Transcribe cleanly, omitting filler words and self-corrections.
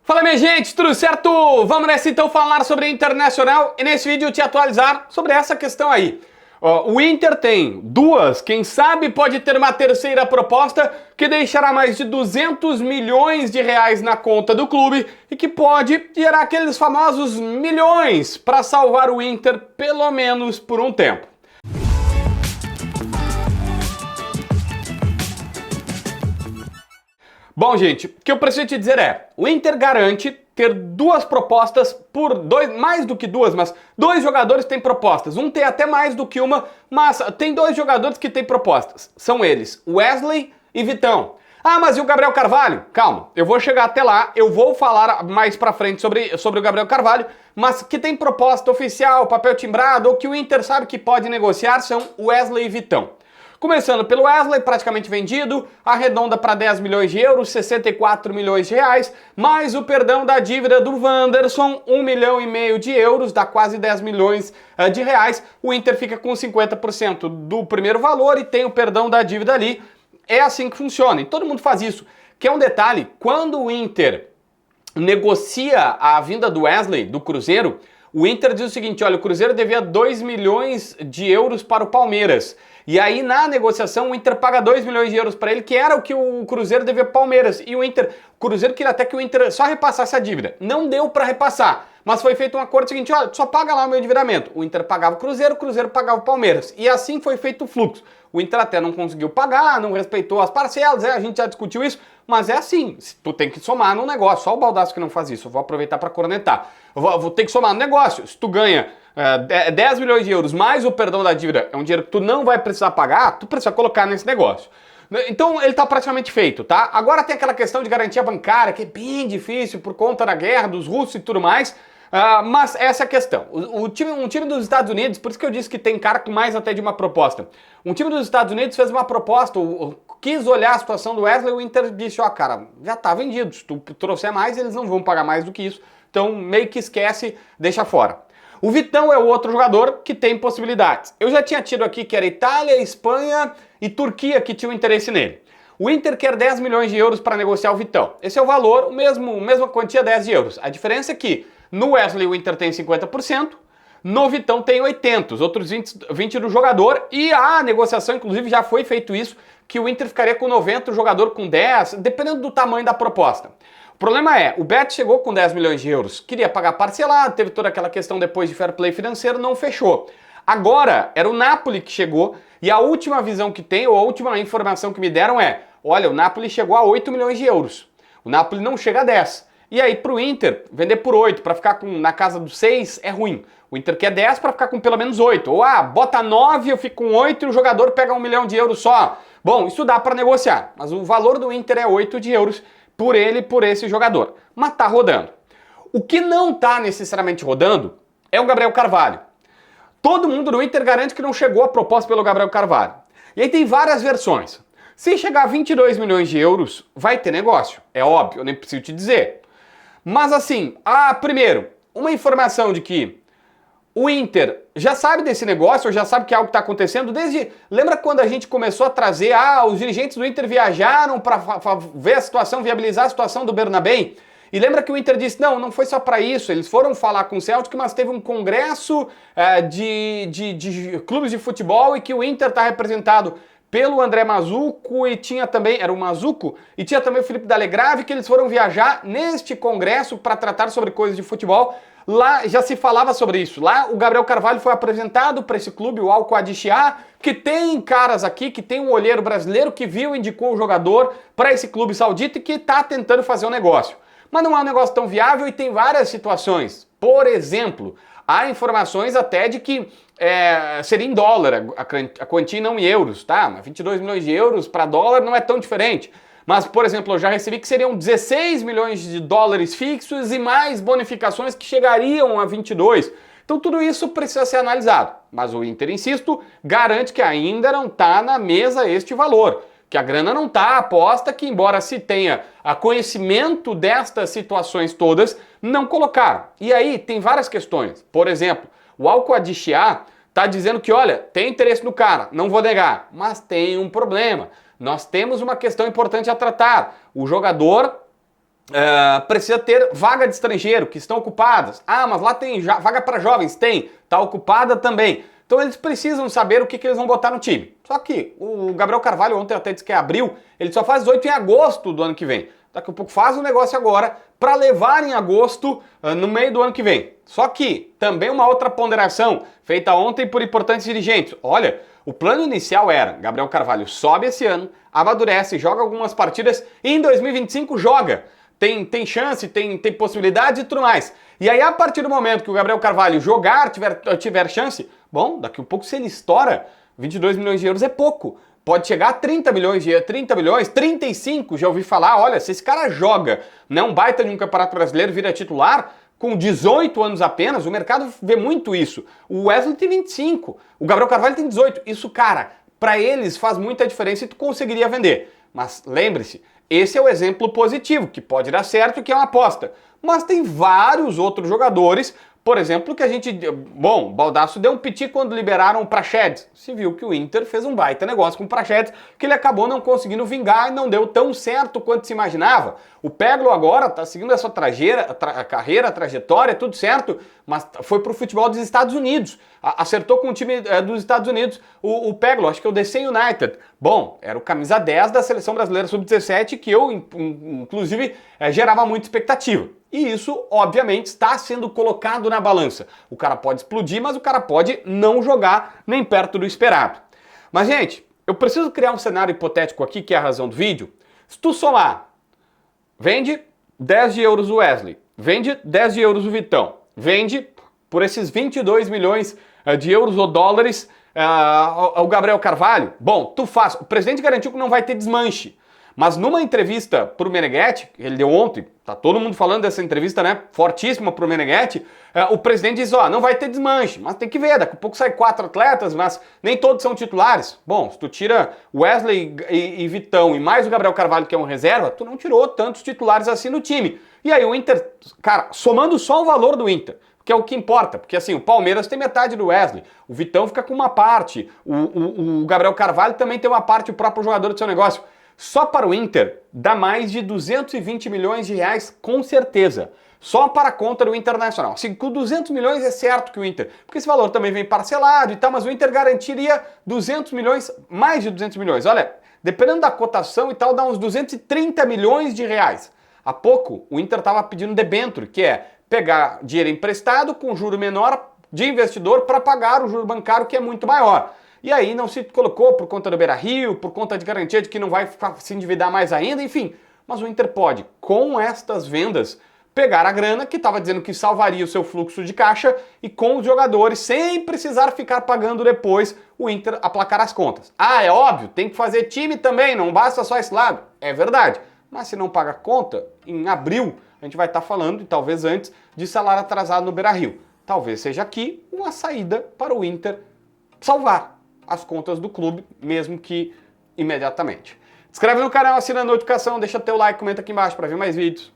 Fala minha gente, tudo certo? Vamos nessa então falar sobre Internacional e nesse vídeo te atualizar sobre essa questão aí. O Inter tem duas, quem sabe pode ter uma terceira proposta que deixará mais de 200 milhões de reais na conta do clube e que pode gerar aqueles famosos milhões para salvar o Inter pelo menos por um tempo. Bom, gente, o que eu preciso te dizer é, o Inter garante ter duas propostas por mais do que duas, mas dois jogadores têm propostas. Um tem até mais do que uma, mas tem dois jogadores que têm propostas. São eles, Wesley e Vitão. Ah, mas e o Gabriel Carvalho? Calma, eu vou chegar até lá, eu vou falar mais pra frente sobre o Gabriel Carvalho, mas que tem proposta oficial, papel timbrado, ou que o Inter sabe que pode negociar são Wesley e Vitão. Começando pelo Wesley, praticamente vendido, arredonda para 10 milhões de euros, 64 milhões de reais, mais o perdão da dívida do Wanderson, 1,5 milhão de euros, dá quase 10 milhões de reais. O Inter fica com 50% do primeiro valor e tem o perdão da dívida ali. É assim que funciona, e todo mundo faz isso. Que é um detalhe, quando o Inter negocia a vinda do Wesley, do Cruzeiro, o Inter diz o seguinte, olha, o Cruzeiro devia 2 milhões de euros para o Palmeiras. E aí, na negociação, o Inter paga 2 milhões de euros para ele, que era o que o Cruzeiro devia para o Palmeiras. E o Cruzeiro queria até que o Inter só repassasse a dívida. Não deu para repassar, mas foi feito um acordo seguinte, olha, só paga lá o meu endividamento. O Inter pagava o Cruzeiro pagava o Palmeiras. E assim foi feito o fluxo. O Inter até não conseguiu pagar, não respeitou as parcelas, a gente já discutiu isso, mas é assim, tu tem que somar no negócio. Só o Baldasso que não faz isso, eu vou aproveitar para cornetar. Vou ter que somar no negócio. Se tu ganha 10 milhões de euros mais o perdão da dívida, é um dinheiro que tu não vai precisar pagar, tu precisa colocar nesse negócio. Então ele está praticamente feito, tá? Agora tem aquela questão de garantia bancária, que é bem difícil por conta da guerra, dos russos e tudo mais, mas essa é a questão. Um time dos Estados Unidos, por isso que eu disse que tem cara com mais até de uma proposta. Um time dos Estados Unidos fez uma proposta, quis olhar a situação do Wesley, o Inter disse, ó, cara, já tá vendido, se tu trouxer mais, eles não vão pagar mais do que isso, então meio que esquece, deixa fora. O Vitão é o outro jogador que tem possibilidades. Eu já tinha tido aqui que era Itália, Espanha e Turquia que tinham interesse nele. O Inter quer 10 milhões de euros para negociar o Vitão. Esse é o valor, mesma quantia, 10 de euros. A diferença é que no Wesley o Inter tem 50%, no Vitão tem 80%, os outros 20% do jogador, e a negociação, inclusive, já foi feito isso, que o Inter ficaria com 90%, o jogador com 10%, dependendo do tamanho da proposta. O problema é, o Bet chegou com 10 milhões de euros, queria pagar parcelado, teve toda aquela questão depois de fair play financeiro, não fechou. Agora, era o Napoli que chegou, e a última visão que tem, ou a última informação que me deram é, olha, o Napoli chegou a 8 milhões de euros, o Napoli não chega a 10. E aí pro Inter, vender por 8 para ficar na casa dos 6 é ruim. O Inter quer 10 para ficar com pelo menos 8. Ou bota 9, eu fico com 8 e o jogador pega 1 milhão de euros só. Bom, isso dá para negociar, mas o valor do Inter é 8 de euros por esse jogador. Mas tá rodando. O que não tá necessariamente rodando é o Gabriel Carvalho. Todo mundo no Inter garante que não chegou a proposta pelo Gabriel Carvalho. E aí tem várias versões. Se chegar a 22 milhões de euros, vai ter negócio. É óbvio, eu nem preciso te dizer. Mas assim, primeiro, uma informação de que o Inter já sabe desse negócio, ou já sabe que é algo está acontecendo, lembra quando a gente começou a trazer, os dirigentes do Inter viajaram para ver a situação, viabilizar a situação do Bernabéu? E lembra que o Inter disse, não foi só para isso, eles foram falar com o Celtic, mas teve um congresso de clubes de futebol e que o Inter está representado pelo André Mazzucco e tinha também, era o Mazzucco, e tinha também o Felipe D'Alegrave, que eles foram viajar neste congresso para tratar sobre coisas de futebol. Lá já se falava sobre isso. Lá o Gabriel Carvalho foi apresentado para esse clube, o Al-Qadisiyah, que tem caras aqui, que tem um olheiro brasileiro que viu e indicou o jogador para esse clube saudita e que está tentando fazer um negócio. Mas não é um negócio tão viável e tem várias situações. Por exemplo, há informações até de que seria em dólar a quantia, não em euros, tá? 22 milhões de euros para dólar não é tão diferente. Mas, por exemplo, eu já recebi que seriam 16 milhões de dólares fixos e mais bonificações que chegariam a 22. Então tudo isso precisa ser analisado. Mas o Inter, insisto, garante que ainda não está na mesa este valor. Que a grana não está aposta, que embora se tenha a conhecimento destas situações todas, não colocaram. E aí tem várias questões. Por exemplo, o Al-Qadisiyah está dizendo que, olha, tem interesse no cara, não vou negar, mas tem um problema. Nós temos uma questão importante a tratar. O jogador precisa ter vaga de estrangeiro, que estão ocupadas. Ah, mas lá tem vaga para jovens. Tem, tá ocupada também. Então eles precisam saber o que eles vão botar no time. Só que o Gabriel Carvalho ontem até disse que é abril, ele só faz 18 em agosto do ano que vem. Daqui a pouco faz um negócio agora para levar em agosto, no meio do ano que vem. Só que também uma outra ponderação feita ontem por importantes dirigentes. Olha, o plano inicial era, Gabriel Carvalho sobe esse ano, amadurece, joga algumas partidas e em 2025 joga. Tem chance, tem possibilidade e tudo mais. E aí, a partir do momento que o Gabriel Carvalho jogar, tiver chance, bom, daqui a pouco se ele estoura, 22 milhões de euros é pouco. Pode chegar a 30 milhões, 35, já ouvi falar, olha, se esse cara joga, né, um baita de um campeonato brasileiro, vira titular, com 18 anos apenas, o mercado vê muito isso. O Wesley tem 25, o Gabriel Carvalho tem 18. Isso, cara, para eles faz muita diferença e tu conseguiria vender. Mas lembre-se, esse é o exemplo positivo, que pode dar certo e que é uma aposta. Mas tem vários outros jogadores, por exemplo, que a gente... Bom, o Baldasso deu um piti quando liberaram o Praxedes. Se viu que o Inter fez um baita negócio com o Praxedes, que ele acabou não conseguindo vingar e não deu tão certo quanto se imaginava. O Peglo agora tá seguindo a sua carreira, trajetória, tudo certo, mas foi pro futebol dos Estados Unidos. Acertou com o time dos Estados Unidos o Peglo, acho que é o DC United. Bom, era o camisa 10 da Seleção Brasileira Sub-17 que eu, inclusive, gerava muita expectativa. E isso, obviamente, está sendo colocado na balança. O cara pode explodir, mas o cara pode não jogar nem perto do esperado. Mas, gente, eu preciso criar um cenário hipotético aqui, que é a razão do vídeo. Se tu somar, vende 10 de euros o Wesley, vende 10 de euros o Vitão, vende por esses 22 milhões de euros ou dólares o Gabriel Carvalho, bom, tu faz. O presidente garantiu que não vai ter desmanche. Mas numa entrevista pro Meneghetti, que ele deu ontem, tá todo mundo falando dessa entrevista, né, fortíssima pro Meneghetti, o presidente diz, ó, não vai ter desmanche, mas tem que ver, daqui a pouco sai 4 atletas, mas nem todos são titulares. Bom, se tu tira Wesley e Vitão e mais o Gabriel Carvalho, que é um reserva, tu não tirou tantos titulares assim no time. E aí o Inter, cara, somando só o valor do Inter, que é o que importa, porque assim, o Palmeiras tem metade do Wesley, o Vitão fica com uma parte, o Gabriel Carvalho também tem uma parte, o próprio jogador do seu negócio. Só para o Inter dá mais de 220 milhões de reais, com certeza. Só para a conta do Internacional. Assim, com 200 milhões é certo que o Inter... Porque esse valor também vem parcelado e tal, mas o Inter garantiria 200 milhões, mais de 200 milhões. Olha, dependendo da cotação e tal, dá uns 230 milhões de reais. Há pouco, o Inter estava pedindo debênture, que é pegar dinheiro emprestado com juro menor de investidor para pagar o juro bancário, que é muito maior. E aí não se colocou por conta do Beira-Rio, por conta de garantia de que não vai se endividar mais ainda, enfim. Mas o Inter pode, com estas vendas, pegar a grana, que estava dizendo que salvaria o seu fluxo de caixa, e com os jogadores, sem precisar ficar pagando depois, o Inter aplacar as contas. Ah, é óbvio, tem que fazer time também, não basta só esse lado. É verdade. Mas se não paga a conta, em abril, a gente vai estar falando, e talvez antes, de salário atrasado no Beira-Rio. Talvez seja aqui uma saída para o Inter salvar as contas do clube, mesmo que imediatamente. Inscreve no canal, assina a notificação, deixa teu like, comenta aqui embaixo para ver mais vídeos.